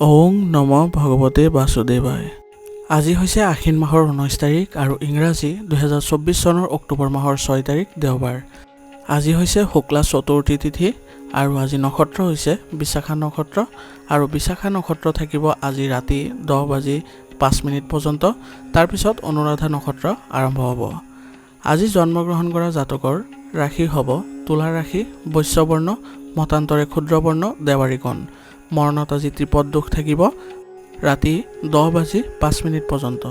ওং নম ভগৱতে বাসুদেৱায়। আজি হৈছে আশ্বিন মাহৰ 19 তাৰিখ আৰু ইংৰাজী 2024 চনৰ অক্টোবৰ মাহৰ 6 তাৰিখ দেওবাৰ। আজি হৈছে শুক্লা চতুৰ্থী তিথি আৰু আজি নক্ষত্ৰ হৈছে বিশাখা নক্ষত্ৰ আৰু বিশাখা নক্ষত্ৰ থাকিব আজি ৰাতি 10:05 পৰ্যন্ত। তাৰ পিছত অনুৰাধা নক্ষত্ৰ আৰম্ভ হ'ব। আজি জন্মগ্ৰহণ কৰা জাতকৰ ৰাশি হ'ব তুলা ৰাশি, বৈশ্যবৰ্ণ, মতান্তৰে ক্ষুদ্ৰবৰ্ণ, দেৱাৰীগণ। মৰণত আজি ত্ৰিপদ দুখ থাকিব ৰাতি 10:05 পৰ্যন্ত।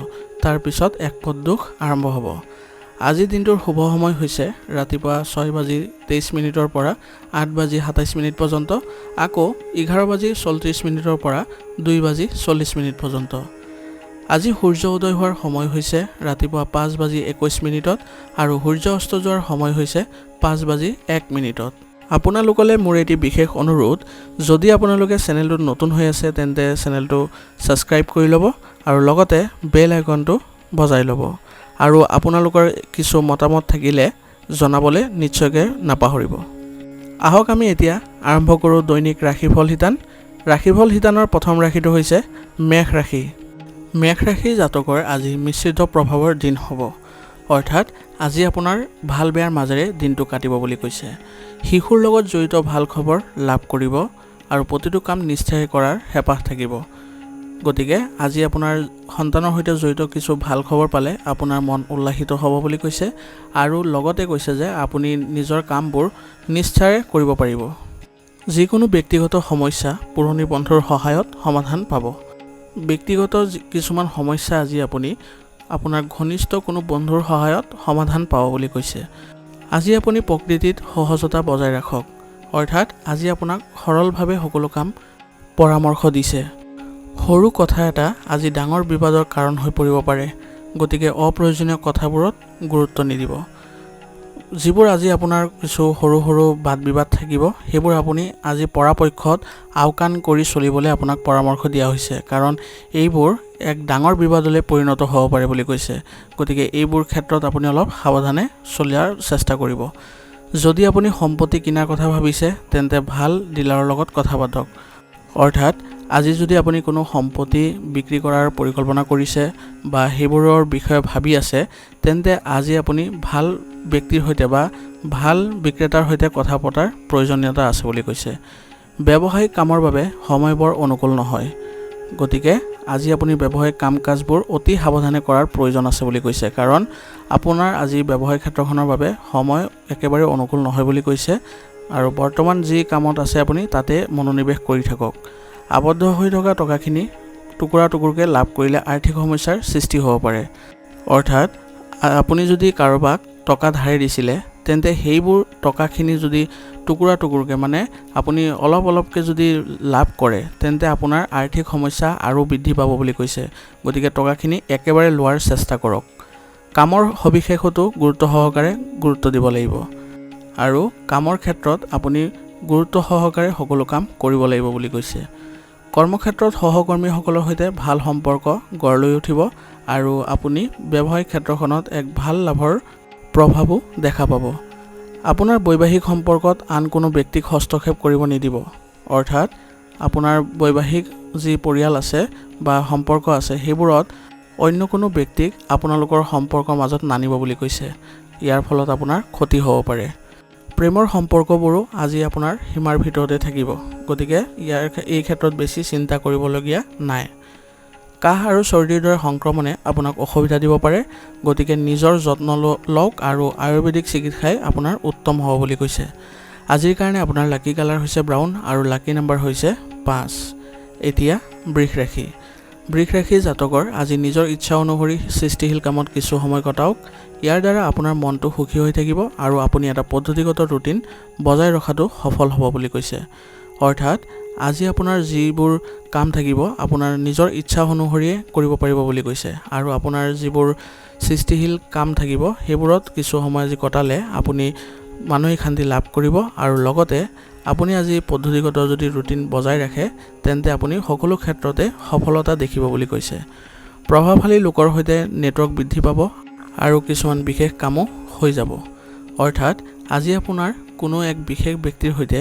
তাৰ পিছত একপদ দুখ আৰম্ভ হ'ব। আজি দিনটোৰ শুভ সময় হৈছে ৰাতিপুৱা 6:23 পৰা 8:27 পৰ্যন্ত, আকৌ 11:34 পৰা 2:40 পৰ্যন্ত। আজি সূৰ্য উদয় হোৱাৰ সময় হৈছে ৰাতিপুৱা 5:21 আৰু সূৰ্য অস্ত যোৱাৰ সময় হৈছে 5:01। আপোনালোকলৈ মোৰ এটি বিশেষ অনুৰোধ, যদি আপোনালোকে চেনেলটোত নতুন হৈ আছে তেন্তে চেনেলটো ছাবস্ক্ৰাইব কৰি ল'ব আৰু লগতে বেল আইকনটো বজাই ল'ব আৰু আপোনালোকৰ কিছু মতামত থাকিলে জনাবলৈ নিশ্চয়কৈ নাপাহৰিব। আহক আমি এতিয়া আৰম্ভ কৰোঁ দৈনিক ৰাশিফল শিতান। ৰাশিফল শিতানৰ প্ৰথম ৰাশিটো হৈছে মেষ ৰাশি। মেষ ৰাশি জাতকৰ আজি মিশ্ৰিত প্ৰভাৱৰ দিন হ'ব, অৰ্থাৎ আজি আপোনাৰ ভাল বেয়াৰ মাজেৰে দিনটো কাটিব বুলি কৈছে। শিশুৰ লগত জড়িত ভাল খবৰ লাভ কৰিব আৰু প্ৰতিটো কাম নিষ্ঠাৰে কৰাৰ হেঁপাহ থাকিব। গতিকে আজি আপোনাৰ সন্তানৰ সৈতে জড়িত কিছু ভাল খবৰ পালে আপোনাৰ মন উল্লাসিত হ'ব বুলি কৈছে আৰু লগতে কৈছে যে আপুনি নিজৰ কামবোৰ নিষ্ঠাৰে কৰিব পাৰিব। যিকোনো ব্যক্তিগত সমস্যা পুৰণি বন্ধুৰ সহায়ত সমাধান পাব। ব্যক্তিগত কিছুমান সমস্যা আজি আপুনি আপোনাৰ ঘনিষ্ঠ কোনো বন্ধুৰ সহায়ত সমাধান পাব বুলি কৈছে। আজি আপুনি প্ৰকৃতিত সহজতা বজাই ৰাখক, অৰ্থাৎ আজি আপোনাক সৰলভাৱে সকলো কাম পৰামৰ্শ দিছে। সৰু কথা এটা আজি ডাঙৰ বিবাদৰ কাৰণ হৈ পৰিব পাৰে, গতিকে অপ্ৰয়োজনীয় কথাবোৰত গুৰুত্ব নিদিব। যিবোৰ আজি আপোনাৰ কিছু সৰু সৰু বাদ বিবাদ থাকিব সেইবোৰ আপুনি আজি পৰাপক্ষত আওকাণ কৰি চলিবলৈ আপোনাক পৰামৰ্শ দিয়া হৈছে, কাৰণ এইবোৰ এক ডাঙৰ বিবাদলৈ পৰিণত হ'ব পাৰে বুলি কৈছে। গতিকে এইবোৰ ক্ষেত্ৰত আপুনি অলপ সাৱধানে চলাৰ চেষ্টা কৰিব। যদি আপুনি সম্পত্তি কিনাৰ কথা ভাবিছে তেন্তে ভাল ডিলাৰৰ লগত কথা পাতক, অৰ্থাৎ আজি যদি আপুনি কোনো সম্পত্তি বিক্ৰী কৰাৰ পৰিকল্পনা কৰিছে বা সেইবোৰৰ বিষয়ে ভাবি আছে তেন্তে আজি আপুনি ভাল ব্যক্তিৰ সৈতে বা ভাল বিক্ৰেতাৰ সৈতে কথা পতাৰ প্ৰয়োজনীয়তা আছে বুলি কৈছে। ব্যৱসায়িক কামৰ বাবে সময় বৰ অনুকূল নহয়, গতিকে আজি আপুনি ব্যৱসায়িক কাম কাজবোৰ অতি সাৱধানে কৰাৰ প্ৰয়োজন আছে বুলি কৈছে, কাৰণ আপোনাৰ আজি ব্যৱসায়িক ক্ষেত্ৰখনৰ বাবে সময় একেবাৰে অনুকূল নহয় বুলি কৈছে আৰু বৰ্তমান যি কামত আছে আপুনি তাতে মনোনিৱেশ কৰি থাকক। আবদ্ধ হৈ থকা টকাখিনি টুকুৰা টুকুৰকৈ লাভ কৰিলে আৰ্থিক সমস্যাৰ সৃষ্টি হ'ব পাৰে, অৰ্থাৎ আপুনি যদি কাৰোবাক টকা ধাৰে দিছিলে তেন্তে সেইবোৰ টকাখিনি যদি টুকুৰা টুকুৰকৈ মানে আপুনি অলপ অলপকৈ যদি লাভ কৰে তেন্তে আপোনাৰ আৰ্থিক সমস্যা আৰু বৃদ্ধি পাব বুলি কৈছে। গতিকে টকাখিনি একেবাৰে লোৱাৰ চেষ্টা কৰক। কামৰ সবিশেষতো গুৰুত্ব দিব লাগিব আৰু কামৰ ক্ষেত্ৰত আপুনি গুৰুত্ব সহকাৰে সকলো কাম কৰিব লাগিব বুলি কৈছে। কৰ্মক্ষেত্ৰত সহকৰ্মীসকলৰ সৈতে ভাল সম্পৰ্ক গঢ় লৈ উঠিব আৰু আপুনি ব্যৱসায়িক ক্ষেত্ৰখনত এক ভাল লাভৰ প্ৰভাৱো দেখা পাব। আপোনাৰ বৈবাহিক সম্পৰ্কত আন কোনো ব্যক্তিক হস্তক্ষেপ কৰিব নিদিব, অৰ্থাৎ আপোনাৰ বৈবাহিক যি পৰিয়াল আছে বা সম্পৰ্ক আছে সেইবোৰত অন্য কোনো ব্যক্তিক আপোনালোকৰ সম্পৰ্কৰ মাজত নানিব বুলি কৈছে। ইয়াৰ ফলত আপোনাৰ ক্ষতি হ'ব পাৰে। প্ৰেমৰ সম্পৰ্কবোৰো আজি আপোনাৰ সীমাৰ ভিতৰতে থাকিব, গতিকে এই ক্ষেত্ৰত বেছি চিন্তা কৰিবলগীয়া নাই। কাহ আৰু চৰ্দিৰ দৰে সংক্ৰমণে আপোনাক অসুবিধা দিব পাৰে, গতিকে নিজৰ যত্ন লওক আৰু আয়ুৰ্বেদিক চিকিৎসাই আপোনাৰ উত্তম হ'ব বুলি কৈছে। আজিৰ কাৰণে আপোনাৰ লাকি কালাৰ হৈছে ব্ৰাউন আৰু লাকি নাম্বাৰ হৈছে 5। এতিয়া বৃষ ৰাশি। বৃষ ৰাশি জাতকৰ আজি নিজৰ ইচ্ছা অনুসৰি সৃষ্টিশীল কামত কিছু সময় কটাওক। ইয়াৰ দ্বাৰা আপোনাৰ মনটো সুখী হৈ থাকিব আৰু আপুনি এটা পদ্ধতিগত ৰুটিন বজাই ৰখাটো সফল হ'ব বুলি কৈছে। অৰ্থাৎ আজি আপোনাৰ যিবোৰ কাম থাকিব আপোনাৰ নিজৰ ইচ্ছা অনুসৰিয়ে কৰিব পাৰিব বুলি কৈছে আৰু আপোনাৰ যিবোৰ সৃষ্টিশীল কাম থাকিব সেইবোৰত কিছু সময় আজি কটালে আপুনি মানসিক শান্তি লাভ কৰিব আৰু লগতে আপুনি আজি পদ্ধতিগত যদি ৰুটিন বজাই ৰাখে তেন্তে আপুনি সকলো ক্ষেত্ৰতে সফলতা দেখিব বুলি কৈছে। প্ৰভাৱশালী লোকৰ সৈতে নেটৱৰ্ক বৃদ্ধি পাব আৰু কিছুমান বিশেষ কামো হৈ যাব, অৰ্থাৎ আজি আপোনাৰ কোনো এক বিশেষ ব্যক্তিৰ সৈতে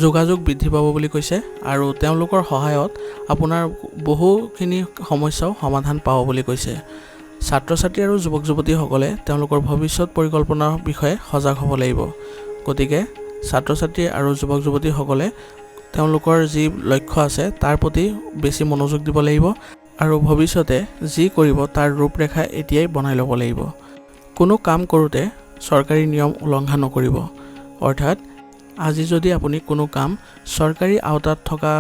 যোগাযোগ বৃদ্ধি পাব বুলি কৈছে আৰু তেওঁলোকৰ সহায়ত আপোনাৰ বহুখিনি সমস্যাও সমাধান পাব বুলি কৈছে। ছাত্ৰ ছাত্ৰী আৰু যুৱক যুৱতীসকলে তেওঁলোকৰ ভৱিষ্যত পৰিকল্পনাৰ বিষয়ে সজাগ হ'ব লাগিব। গতিকে ছাত্ৰ ছাত্ৰী আৰু যুৱক যুৱতীসকলে তেওঁলোকৰ যি লক্ষ্য আছে তাৰ প্ৰতি বেছি মনোযোগ দিব লাগিব আৰু ভৱিষ্যতে যি কৰিব তাৰ ৰূপৰেখা এতিয়াই বনাই ল'ব লাগিব। কোনো কাম কৰোঁতে চৰকাৰী নিয়ম উলংঘা নকৰিব। অৰ্থাৎ আজি যদি আপুনি কোনো কাম চৰকাৰী আওতাত থকা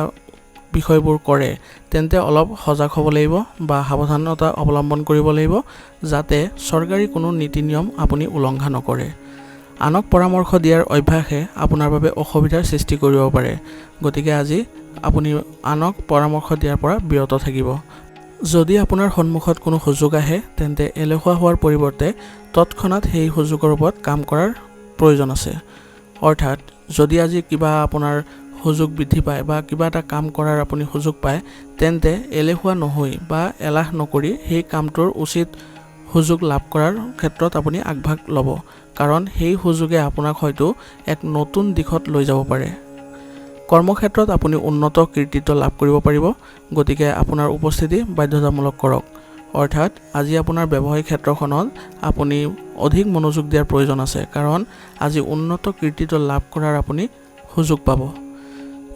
বিষয়বোৰ কৰে তেন্তে অলপ সজাগ হ'ব লাগিব বা সাৱধানতা অৱলম্বন কৰিব লাগিব যাতে চৰকাৰী কোনো নীতি নিয়ম আপুনি উলংঘা নকৰে। আনক পৰামৰ্শ দিয়াৰ অভ্যাসে আপোনাৰ বাবে অসুবিধাৰ সৃষ্টি কৰিব পাৰে। গতিকে আজি আপুনি আনক পৰামৰ্শ দিয়াৰ পৰা বিৰত থাকিব। যদি আপোনাৰ সন্মুখত কোনো সুযোগ আহে তেন্তে এলেহুৱা হোৱাৰ পৰিৱৰ্তে তৎক্ষণাত সেই সুযোগৰ ওপৰত কাম কৰাৰ প্ৰয়োজন আছে। অৰ্থাৎ যদি আজি কিবা আপোনাৰ সুযোগ বৃদ্ধি পায় বা কিবা এটা কাম কৰাৰ আপুনি সুযোগ পায় তেন্তে এলেহুৱা নহৈ বা এলাহ নকৰি সেই কামটোৰ উচিত সুযোগ লাভ কৰাৰ ক্ষেত্ৰত আপুনি আগভাগ ল'ব। কাৰণ সেই সুযোগে আপোনাক হয়তো এক নতুন দিশত লৈ যাব পাৰে। কৰ্মক্ষেত্ৰত আপুনি উন্নত কৃতিত্ব লাভ কৰিব পাৰিব। গতিকে আপোনাৰ উপস্থিতি বাধ্যতামূলক কৰক। অৰ্থাৎ আজি আপোনাৰ ব্যৱসায়িক ক্ষেত্ৰখনত আপুনি অধিক মনোযোগ দিয়াৰ প্ৰয়োজন আছে কাৰণ আজি উন্নত কৃতিত্ব লাভ কৰাৰ আপুনি সুযোগ পাব।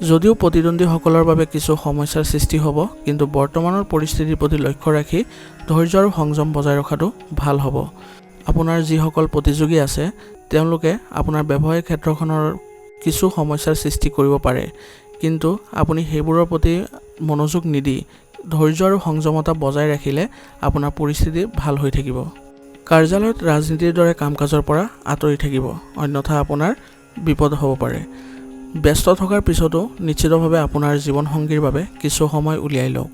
যদিও প্ৰতিদ্বন্দ্বীসকলৰ বাবে কিছু সমস্যাৰ সৃষ্টি হ'ব কিন্তু বৰ্তমানৰ পৰিস্থিতিৰ প্ৰতি লক্ষ্য ৰাখি ধৈৰ্য আৰু সংযম বজাই ৰখাটো ভাল হ'ব। আপোনাৰ যিসকল প্ৰতিযোগী আছে তেওঁলোকে আপোনাৰ ব্যৱসায়িক ক্ষেত্ৰখনৰ কিছু সমস্যাৰ সৃষ্টি কৰিব পাৰে কিন্তু আপুনি সেইবোৰৰ প্ৰতি মনোযোগ নিদি ধৈৰ্য আৰু সংযমতা বজাই ৰাখিলে আপোনাৰ পৰিস্থিতি ভাল হৈ থাকিব। কাৰ্যালয়ত ৰাজনীতিৰ দৰে কাম কাজৰ পৰা আঁতৰি থাকিব, অন্যথা আপোনাৰ বিপদ হ'ব পাৰে। ব্যস্ত থকাৰ পিছতো নিশ্চিতভাৱে আপোনাৰ জীৱনসংগীৰ বাবে কিছু সময় উলিয়াই লওক।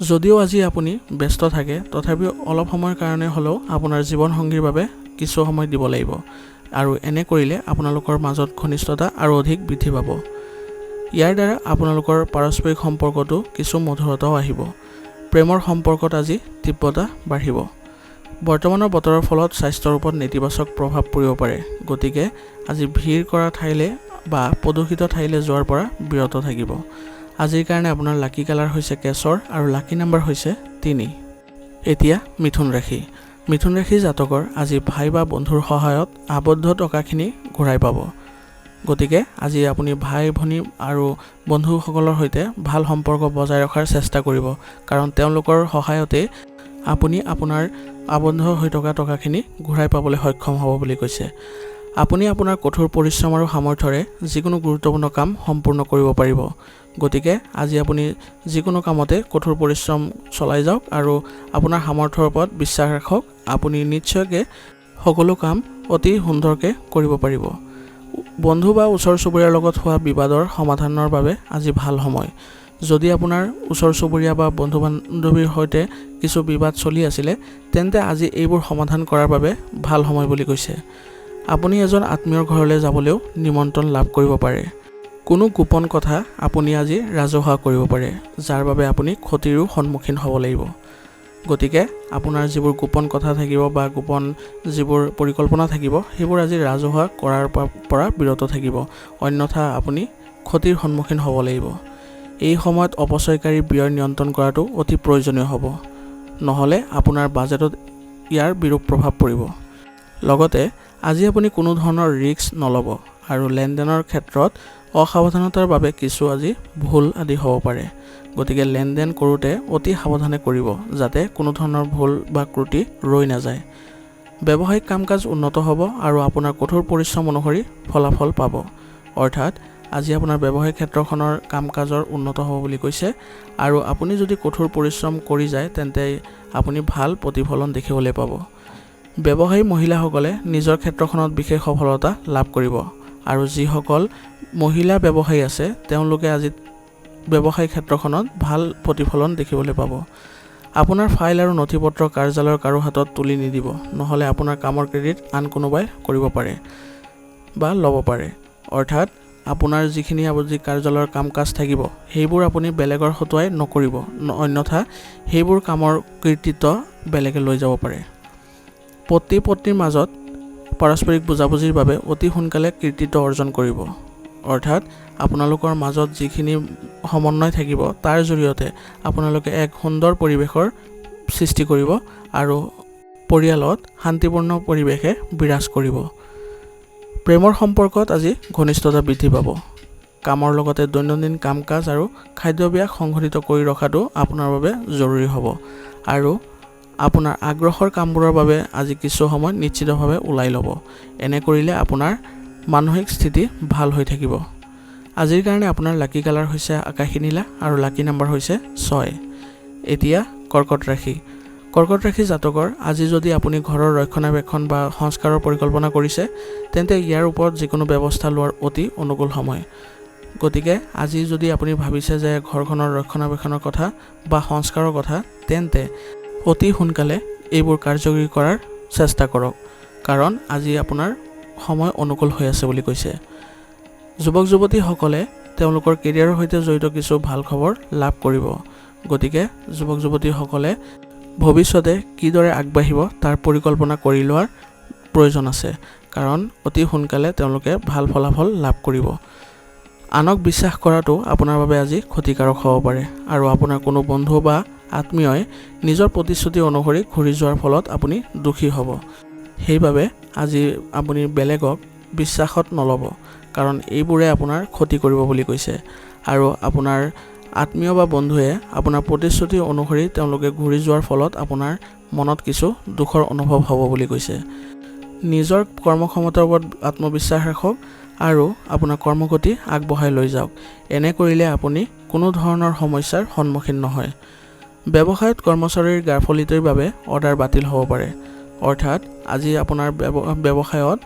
যদিও আজি আপুনি ব্যস্ত থাকে তথাপিও অলপ সময়ৰ কাৰণে হ'লেও আপোনাৰ জীৱনসংগীৰ বাবে কিছু সময় দিব লাগিব আৰু এনে কৰিলে আপোনালোকৰ মাজত ঘনিষ্ঠতা আৰু অধিক বৃদ্ধি পাব। ইয়াৰ দ্বাৰা আপোনালোকৰ পাৰস্পৰিক সম্পৰ্কতো কিছু মধুৰতাও আহিব। প্ৰেমৰ সম্পৰ্কত আজি তীব্ৰতা বাঢ়িব। বৰ্তমানৰ বতৰৰ ফলত স্বাস্থ্যৰ ওপৰত নেতিবাচক প্ৰভাৱ পৰিব পাৰে। গতিকে আজি ভিৰ কৰা ঠাইলৈ বা প্ৰদূষিত ঠাইলৈ যোৱাৰ পৰা বিৰত থাকিব। আজিৰ কাৰণে আপোনাৰ লাকি কালাৰ হৈছে কেশৰ আৰু লাকি নাম্বাৰ হৈছে 3। এতিয়া মিথুন ৰাশি। মিথুন ৰাশি জাতকৰ আজি ভাই বা বন্ধুৰ সহায়ত আবদ্ধ টকাখিনি ঘূৰাই পাব। গতিকে আজি আপুনি ভাই ভনী আৰু বন্ধুসকলৰ সৈতে ভাল সম্পৰ্ক বজাই ৰখাৰ চেষ্টা কৰিব কাৰণ তেওঁলোকৰ সহায়তে আপুনি আপোনাৰ আবদ্ধ হৈ থকা টকাখিনি ঘূৰাই পাবলৈ সক্ষম হ'ব বুলি কৈছে। আপুনি আপোনাৰ কঠোৰ পৰিশ্ৰম আৰু সামৰ্থ্যৰে যিকোনো গুৰুত্বপূৰ্ণ কাম সম্পূৰ্ণ কৰিব পাৰিব। গতিকে আজি আপুনি যিকোনো কামতে কঠোৰ পৰিশ্ৰম চলাই যাওক আৰু আপোনাৰ সামৰ্থ্যৰ ওপৰত বিশ্বাস ৰাখক। আপুনি নিশ্চয়কৈ সকলো কাম অতি সুন্দৰকৈ কৰিব পাৰিব। বন্ধু বা ওচৰ চুবুৰীয়াৰ লগত হোৱা বিবাদৰ সমাধানৰ বাবে আজি ভাল সময়। যদি আপোনাৰ ওচৰ চুবুৰীয়া বা বন্ধু বান্ধৱীৰ সৈতে কিছু বিবাদ চলি আছিলে তেন্তে আজি এইবোৰ সমাধান কৰাৰ বাবে ভাল সময় বুলি কৈছে। আপুনি এজন আত্মীয়ৰ ঘৰলৈ যাবলৈও নিমন্ত্ৰণ লাভ কৰিব পাৰে। কোনো গোপন কথা আপুনি আজি ৰাজহুৱা কৰিব পাৰে যাৰ বাবে আপুনি ক্ষতিৰো সন্মুখীন হ'ব লাগিব। গতিকে আপোনাৰ যিবোৰ গোপন কথা থাকিব বা গোপন যিবোৰ পৰিকল্পনা থাকিব সেইবোৰ আজি ৰাজহুৱা কৰাৰ পৰা বিৰত থাকিব, অন্যথা আপুনি ক্ষতিৰ সন্মুখীন হ'ব লাগিব। এই সময়ত অপচয়কাৰী ব্যয় নিয়ন্ত্ৰণ কৰাটো অতি প্ৰয়োজনীয় হ'ব, নহ'লে আপোনাৰ বাজেটত ইয়াৰ বিৰূপ প্ৰভাৱ পৰিব। লগতে আজি আপুনি কোনো ধৰণৰ ৰিস্ক নল'ব আৰু লেনদেনৰ ক্ষেত্ৰত অসাৱধানতাৰ বাবে কিছু আজি ভুল আদি হ'ব পাৰে। গতিকে লেনদেন কৰোঁতে অতি সাৱধানে কৰিব যাতে কোনো ধৰণৰ ভুল বা ত্ৰুটি ৰৈ নাযায়। ব্যৱসায়িক কাম কাজ উন্নত হ'ব আৰু আপোনাৰ কঠোৰ পৰিশ্ৰম অনুসৰি ফলাফল পাব। অৰ্থাৎ আজি আপোনাৰ ব্যৱসায়িক ক্ষেত্ৰখনৰ কাম কাজৰ উন্নত হ'ব বুলি কৈছে আৰু আপুনি যদি কঠোৰ পৰিশ্ৰম কৰি যায় তেন্তে আপুনি ভাল প্ৰতিফলন দেখিবলৈ পাব। ব্যৱসায়ী মহিলাসকলে নিজৰ ক্ষেত্ৰখনত বিশেষ সফলতা লাভ কৰিব আৰু যিসকল মহিলা ব্যৱসায়ী আছে তেওঁলোকে আজি ব্যৱসায়িক ক্ষেত্ৰখনত ভাল প্ৰতিফলন দেখিবলৈ পাব। আপোনাৰ ফাইল আৰু নথিপত্ৰ কাৰ্যালয়ৰ কাৰো হাতত তুলি নিদিব, নহ'লে আপোনাৰ কামৰ ক্ৰেডিট আন কোনোবাই কৰিব পাৰে বা ল'ব পাৰে। অৰ্থাৎ আপোনাৰ যিখিনি আজি কাৰ্যালয়ৰ কাম কাজ থাকিব সেইবোৰ আপুনি বেলেগৰ হতুৱাই নকৰিব, অন্যথা সেইবোৰ কামৰ কৃতিত্ব বেলেগে লৈ যাব পাৰে। পতি পত্নীৰ মাজত পাৰস্পৰিক বুজাবুজিৰ বাবে অতি সোনকালে কৃতিত্ব অৰ্জন কৰিব। অৰ্থাৎ আপোনালোকৰ মাজত যিখিনি সমন্বয় থাকিব তাৰ জৰিয়তে আপোনালোকে এক সুন্দৰ পৰিৱেশৰ সৃষ্টি কৰিব আৰু পৰিয়ালত শান্তিপূৰ্ণ পৰিৱেশে বিৰাজ কৰিব। প্ৰেমৰ সম্পৰ্কত আজি ঘনিষ্ঠতা বৃদ্ধি পাব। কামৰ লগতে দৈনন্দিন কাম কাজ আৰু খাদ্যাভ্যাস সংঘটিত কৰি ৰখাটো আপোনাৰ বাবে জৰুৰী হ'ব আৰু আপোনাৰ আগ্ৰহৰ কামবোৰৰ বাবে আজি কিছু সময় নিশ্চিতভাৱে ওলাই ল'ব। এনে কৰিলে আপোনাৰ মানসিক স্থিতি ভাল হৈ থাকিব। আজিৰ কাৰণে আপোনাৰ লাকি কালাৰ হৈছে আকাশী নীলা আৰু লাকি নম্বৰ হৈছে 6। এতিয়া কৰ্কট ৰাশি। কৰ্কট ৰাশি জাতকৰ আজি যদি আপুনি ঘৰৰ ৰক্ষণাবেক্ষণ বা সংস্কাৰৰ পৰিকল্পনা কৰিছে তেন্তে ইয়াৰ ওপৰত যিকোনো ব্যৱস্থা লোৱাৰ অতি অনুকূল সময়। গতিকে আজি যদি আপুনি ভাবিছে যে ঘৰখনৰ ৰক্ষণাবেক্ষণৰ কথা বা সংস্কাৰৰ কথা তেন্তে অতি সোনকালে এইবোৰ কাৰ্যকৰী কৰাৰ চেষ্টা কৰক, কাৰণ আজি আপোনাৰ সময় অনুকূল হৈ আছে বুলি কৈছে। যুৱক যুৱতীসকলে তেওঁলোকৰ কেৰিয়াৰৰ সৈতে জড়িত কিছু ভাল খবৰ লাভ কৰিব। গতিকে যুৱক যুৱতীসকলে ভৱিষ্যতে কিদৰে আগবাঢ়িব তাৰ পৰিকল্পনা কৰি লোৱাৰ প্ৰয়োজন আছে, কাৰণ অতি সোনকালে তেওঁলোকে ভাল ফলাফল লাভ কৰিব। আনক বিশ্বাস কৰাটো আপোনাৰ বাবে আজি ক্ষতিকাৰক হ'ব পাৰে আৰু আপোনাৰ কোনো বন্ধু বা আত্মীয়ই নিজৰ প্ৰতিশ্ৰুতি অনুসৰি ঘূৰি যোৱাৰ ফলত আপুনি দুখী হ'ব। সেইবাবে আজি আপুনি বেলেগক বিশ্বাসত নল'ব, কাৰণ এইবোৰে আপোনাৰ ক্ষতি কৰিব বুলি কৈছে আৰু আপোনাৰ আত্মীয় বা বন্ধুৱে আপোনাৰ প্ৰতিশ্ৰুতি অনুসৰি তেওঁলোকে ঘূৰি যোৱাৰ ফলত আপোনাৰ মনত কিছু দুখৰ অনুভৱ হ'ব বুলি কৈছে। নিজৰ কৰ্মক্ষমতাৰ ওপৰত আত্মবিশ্বাস ৰাখক আৰু আপোনাৰ কৰ্মগতি আগবঢ়াই লৈ যাওক। এনে কৰিলে আপুনি কোনো ধৰণৰ সমস্যাৰ সন্মুখীন নহয়। ব্যৱসায়ত কৰ্মচাৰীৰ গাফিলতিৰ বাবে অৰ্ডাৰ বাতিল হ'ব পাৰে। অৰ্থাৎ আজি আপোনাৰ ব্যৱসায়ত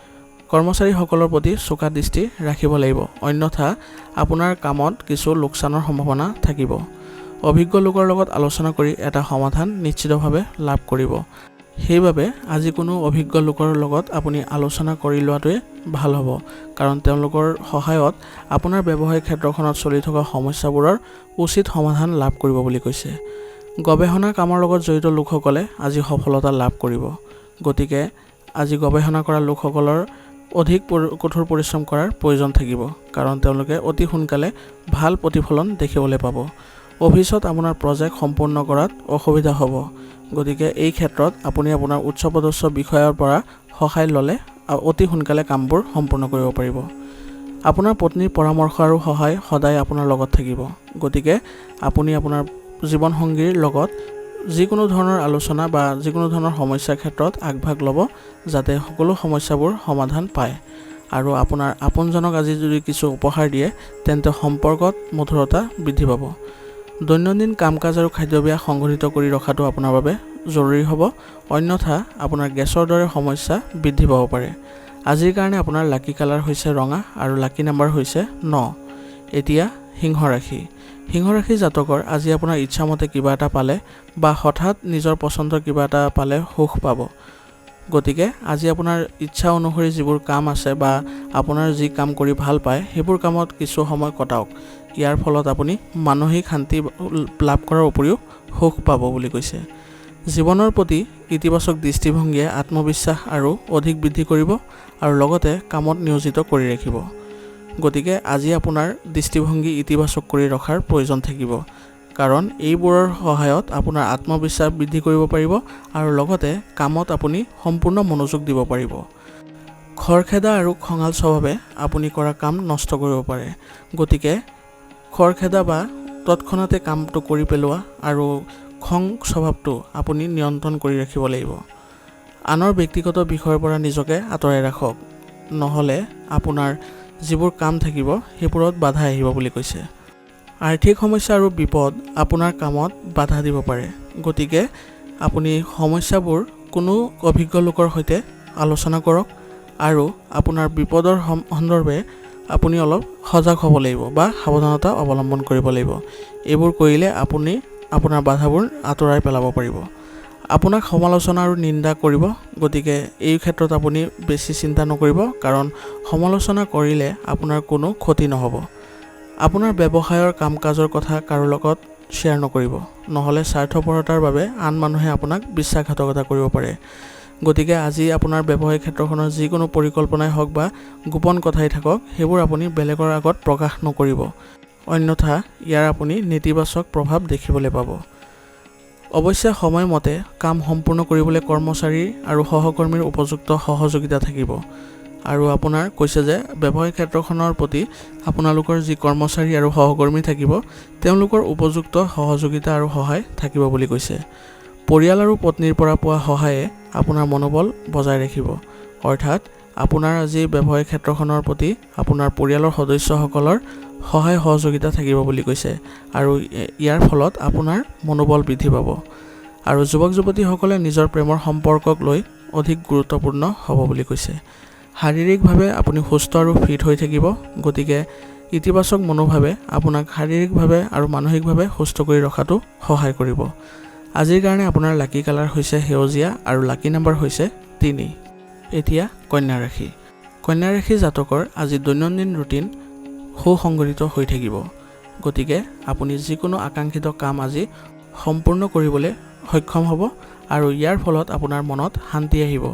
কৰ্মচাৰীসকলৰ প্ৰতি চোকা দৃষ্টি ৰাখিব লাগিব, অন্যথা আপোনাৰ কামত কিছু লোকচানৰ সম্ভাৱনা থাকিব। অভিজ্ঞ লোকৰ লগত আলোচনা কৰি এটা সমাধান নিশ্চিতভাৱে লাভ কৰিব। সেইবাবে আজি কোনো অভিজ্ঞ লোকৰ লগত আপুনি আলোচনা কৰি লোৱাটোৱে ভাল হ'ব, কাৰণ তেওঁলোকৰ সহায়ত আপোনাৰ ব্যৱসায়িক ক্ষেত্ৰখনত চলি থকা সমস্যাবোৰৰ উচিত সমাধান লাভ কৰিব বুলি কৈছে। গৱেষণা কামৰ লগত জড়িত লোকসকলে আজি সফলতা লাভ কৰিব। গতিকে আজি গৱেষণা কৰা লোকসকলৰ অধিক কঠোৰ পৰিশ্ৰম কৰাৰ প্ৰয়োজন থাকিব, কাৰণ তেওঁলোকে অতি সোনকালে ভাল প্ৰতিফলন দেখিবলৈ পাব। অফিচত আপোনাৰ প্ৰজেক্ট সম্পূৰ্ণ কৰাত অসুবিধা হ'ব। গতিকে এই ক্ষেত্ৰত আপুনি আপোনাৰ উচ্চপদস্থ বিষয়াৰ পৰা সহায় ল'লে অতি সোনকালে কামবোৰ সম্পূৰ্ণ কৰিব পাৰিব। আপোনাৰ পত্নীৰ পৰামৰ্শ আৰু সহায় সদায় আপোনাৰ লগত থাকিব। গতিকে আপুনি আপোনাৰ জীৱনসংগীৰ লগত যিকোনো ধৰণৰ আলোচনা বা যিকোনো ধৰণৰ সমস্যাৰ ক্ষেত্ৰত আগভাগ ল'ব, যাতে সকলো সমস্যাবোৰ সমাধান পায়। আৰু আপোনাৰ আপোনজনক আজি যদি কিছু উপহাৰ দিয়ে তেন্তে সম্পৰ্কত মধুৰতা বৃদ্ধি পাব। দৈনন্দিন কাম কাজ আৰু খাদ্যাভ্যাস সংঘটিত কৰি ৰখাটো আপোনাৰ বাবে জৰুৰী হ'ব, অন্যথা আপোনাৰ গেছৰ দৰে সমস্যা বৃদ্ধি পাব পাৰে। আজিৰ কাৰণে আপোনাৰ লাকি কালাৰ হৈছে ৰঙা আৰু লাকি নম্বৰ হৈছে 9। এতিয়া সিংহ ৰাশি। সিংহ ৰাশি জাতকৰ আজি আপোনাৰ ইচ্ছামতে কিবা এটা পালে বা হঠাৎ নিজৰ পচন্দৰ কিবা এটা পালে সুখ পাব। গতিকে আজি আপোনাৰ ইচ্ছা অনুসৰি যিবোৰ কাম আছে বা আপোনাৰ যি কাম কৰি ভাল পায় সেইবোৰ কামত কিছু সময় কটাওক। ইয়াৰ ফলত আপুনি মানসিক শান্তি লাভ কৰাৰ উপৰিও সুখ পাব বুলি কৈছে। জীৱনৰ প্ৰতি ইতিবাচক দৃষ্টিভংগীয়ে আত্মবিশ্বাস আৰু অধিক বৃদ্ধি কৰিব আৰু লগতে কামত নিয়োজিত কৰি ৰাখিব। গতিকে আজি আপোনাৰ দৃষ্টিভংগী ইতিবাচক কৰি ৰখাৰ প্ৰয়োজন থাকিব, কাৰণ এইবোৰৰ সহায়ত আপোনাৰ আত্মবিশ্বাস বৃদ্ধি কৰিব পাৰিব আৰু লগতে কামত আপুনি সম্পূৰ্ণ মনোযোগ দিব পাৰিব। খৰখেদা আৰু খঙাল স্বভাৱে আপুনি কৰা কাম নষ্ট কৰিব পাৰে। গতিকে খৰখেদা বা তৎক্ষণাতে কামটো কৰি পেলোৱা আৰু খং স্বভাৱটো আপুনি নিয়ন্ত্ৰণ কৰি ৰাখিব লাগিব। আনৰ ব্যক্তিগত বিষয়ৰ পৰা নিজকে আঁতৰাই ৰাখক, নহ'লে আপোনাৰ যিবোৰ কাম থাকিব সেইবোৰত বাধা আহিব বুলি কৈছে। আৰ্থিক সমস্যা আৰু বিপদ আপোনাৰ কামত বাধা দিব পাৰে। গতিকে আপুনি সমস্যাবোৰ কোনো অভিজ্ঞ লোকৰ সৈতে আলোচনা কৰক আৰু আপোনাৰ বিপদৰ সন্দৰ্ভে আপুনি অলপ সজাগ হ'ব লাগিব বা সাৱধানতা অৱলম্বন কৰিব লাগিব। এইবোৰ কৰিলে আপুনি আপোনাৰ বাধাবোৰ আঁতৰাই পেলাব পাৰিব। আপোনাক সমালোচনা আৰু নিন্দা কৰিব, গতিকে এই ক্ষেত্ৰত আপুনি বেছি চিন্তা নকৰিব, কাৰণ সমালোচনা কৰিলে আপোনাৰ কোনো ক্ষতি নহ'ব। আপোনাৰ ব্যৱসায়ৰ কাম কাজৰ কথা কাৰো লগত শ্বেয়াৰ নকৰিব, নহ'লে স্বাৰ্থপৰতাৰ বাবে আন মানুহে আপোনাক বিশ্বাসঘাতকতা কৰিব পাৰে। গতিকে আজি আপোনাৰ ব্যৱসায়িক ক্ষেত্ৰখনৰ যিকোনো পৰিকল্পনাই হওক বা গোপন কথাই থাকক সেইবোৰ আপুনি বেলেগৰ আগত প্ৰকাশ নকৰিব, অন্যথা ইয়াৰ আপুনি নেতিবাচক প্ৰভাৱ দেখিবলৈ পাব। অৱশ্যে সময়মতে কাম সম্পূৰ্ণ কৰিবলৈ কৰ্মচাৰী আৰু সহকৰ্মীৰ উপযুক্ত সহযোগিতা থাকিব। আৰু আপোনাৰ কৈছে যে ব্যৱসায়িক ক্ষেত্ৰখনৰ প্ৰতি আপোনালোকৰ যি কৰ্মচাৰী আৰু সহকৰ্মী থাকিব তেওঁলোকৰ উপযুক্ত সহযোগিতা আৰু সহায় থাকিব বুলি কৈছে। পৰিয়াল আৰু পত্নীৰ পৰা পোৱা সহায়ে আপোনাৰ মনোবল বজাই ৰাখিব, অৰ্থাৎ আপোনাৰ আজি ব্যৱসায়িক ক্ষেত্ৰখনৰ প্ৰতি আপোনাৰ পৰিয়ালৰ সদস্যসকলৰ সহায় সহযোগিতা থাকিব বুলি কৈছে আৰু ইয়াৰ ফলত আপোনাৰ মনোবল বৃদ্ধি পাব। আৰু যুৱক যুৱতীসকলে নিজৰ প্ৰেমৰ সম্পৰ্কক লৈ অধিক গুৰুত্বপূৰ্ণ হ'ব বুলি কৈছে। শাৰীৰিকভাৱে আপুনি সুস্থ আৰু ফিট হৈ থাকিব, গতিকে ইতিবাচক মনোভাৱে আপোনাক শাৰীৰিকভাৱে আৰু মানসিকভাৱে সুস্থ কৰি ৰখাটো সহায় কৰিব। আজিৰ কাৰণে আপোনাৰ লাকি কালাৰ হৈছে সেউজীয়া আৰু লাকি নম্বৰ হৈছে 3। এতিয়া কন্যা ৰাশি। কন্যা ৰাশি জাতকৰ আজি দৈনন্দিন ৰুটিন সুসংগঠিত হৈ থাকিব, গতিকে আপুনি যিকোনো আকাংক্ষিত কাম আজি সম্পূৰ্ণ কৰিবলৈ সক্ষম হ'ব আৰু ইয়াৰ ফলত আপোনাৰ মনত শান্তি আহিব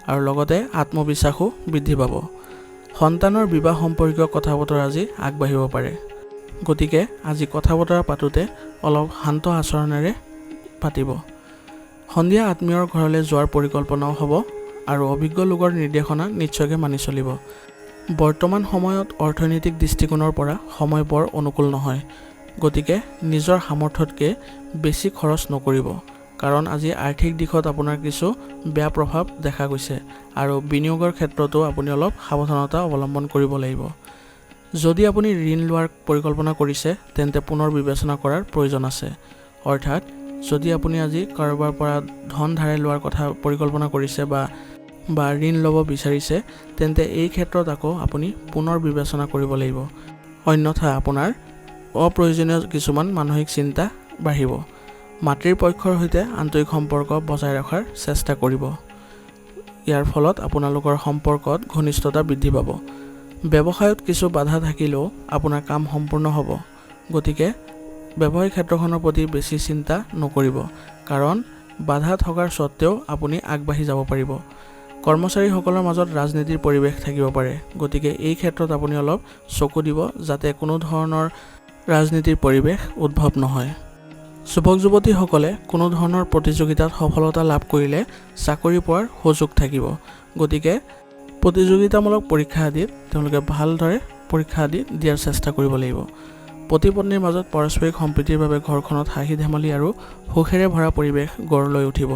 আৰু লগতে আত্মবিশ্বাসো বৃদ্ধি পাব। সন্তানৰ বিবাহ সম্পৰ্কীয় কথা বতৰা আজি আগবাঢ়িব পাৰে, গতিকে আজি কথা বতৰা পাতোঁতে অলপ শান্ত আচৰণেৰে পাতিব। সন্ধিয়া আত্মীয়ৰ ঘৰলৈ যোৱাৰ পৰিকল্পনাও হ'ব আৰু অভিজ্ঞ লোকৰ নিৰ্দেশনা নিশ্চয়কৈ মানি চলিব। বৰ্তমান সময়ত অৰ্থনৈতিক দৃষ্টিকোণৰ পৰা সময় বৰ অনুকূল নহয়, গতিকে নিজৰ সামৰ্থ্যতকৈ বেছি খৰচ নকৰিব, কাৰণ আজি আৰ্থিক দিশত আপোনাৰ কিছু বেয়া প্ৰভাৱ দেখা গৈছে আৰু বিনিয়োগৰ ক্ষেত্ৰতো আপুনি অলপ সাৱধানতা অৱলম্বন কৰিব লাগিব। যদি আপুনি ঋণ লোৱাৰ পৰিকল্পনা কৰিছে তেন্তে পুনৰ বিবেচনা কৰাৰ প্ৰয়োজন আছে, অৰ্থাৎ যদি আপুনি আজি কাৰোবাৰ পৰা ধন ধাৰে লোৱাৰ কথা পৰিকল্পনা কৰিছে বা ঋণ ল'ব বিচাৰিছে তেন্তে এই ক্ষেত্ৰত আকৌ আপুনি পুনৰ বিবেচনা কৰিব লাগিব, অন্যথা আপোনাৰ অপ্ৰয়োজনীয় কিছুমান মানসিক চিন্তা বাঢ়িব। মাতৃৰ পক্ষৰ সৈতে আন্তৰিক সম্পৰ্ক বজাই ৰখাৰ চেষ্টা কৰিব, ইয়াৰ ফলত আপোনালোকৰ সম্পৰ্কত ঘনিষ্ঠতা বৃদ্ধি পাব। ব্যৱসায়ত কিছু বাধা থাকিলেও আপোনাৰ কাম সম্পূৰ্ণ হ'ব, গতিকে ব্যৱসায়িক ক্ষেত্ৰখনৰ প্ৰতি বেছি চিন্তা নকৰিব, কাৰণ বাধা থকাৰ স্বত্তেও আপুনি আগবাঢ়ি যাব পাৰিব। কৰ্মচাৰীসকলৰ মাজত ৰাজনীতিৰ পৰিৱেশ থাকিব পাৰে, গতিকে এই ক্ষেত্ৰত আপুনি অলপ চকু দিব যাতে কোনো ধৰণৰ ৰাজনীতিৰ পৰিৱেশ উদ্ভৱ নহয়। যুৱক যুৱতীসকলে কোনো ধৰণৰ প্ৰতিযোগিতাত সফলতা লাভ কৰিলে চাকৰি পোৱাৰ সুযোগ থাকিব, গতিকে প্ৰতিযোগিতামূলক পৰীক্ষা আদিত তেওঁলোকে ভালদৰে পৰীক্ষা আদি দিয়াৰ চেষ্টা কৰিব লাগিব। পতি পত্নীৰ মাজত পাৰস্পৰিক সম্প্ৰীতিৰ বাবে ঘৰখনত হাঁহি ধেমালি আৰু সুখেৰে ভৰা পৰিৱেশ গঢ় লৈ উঠিব,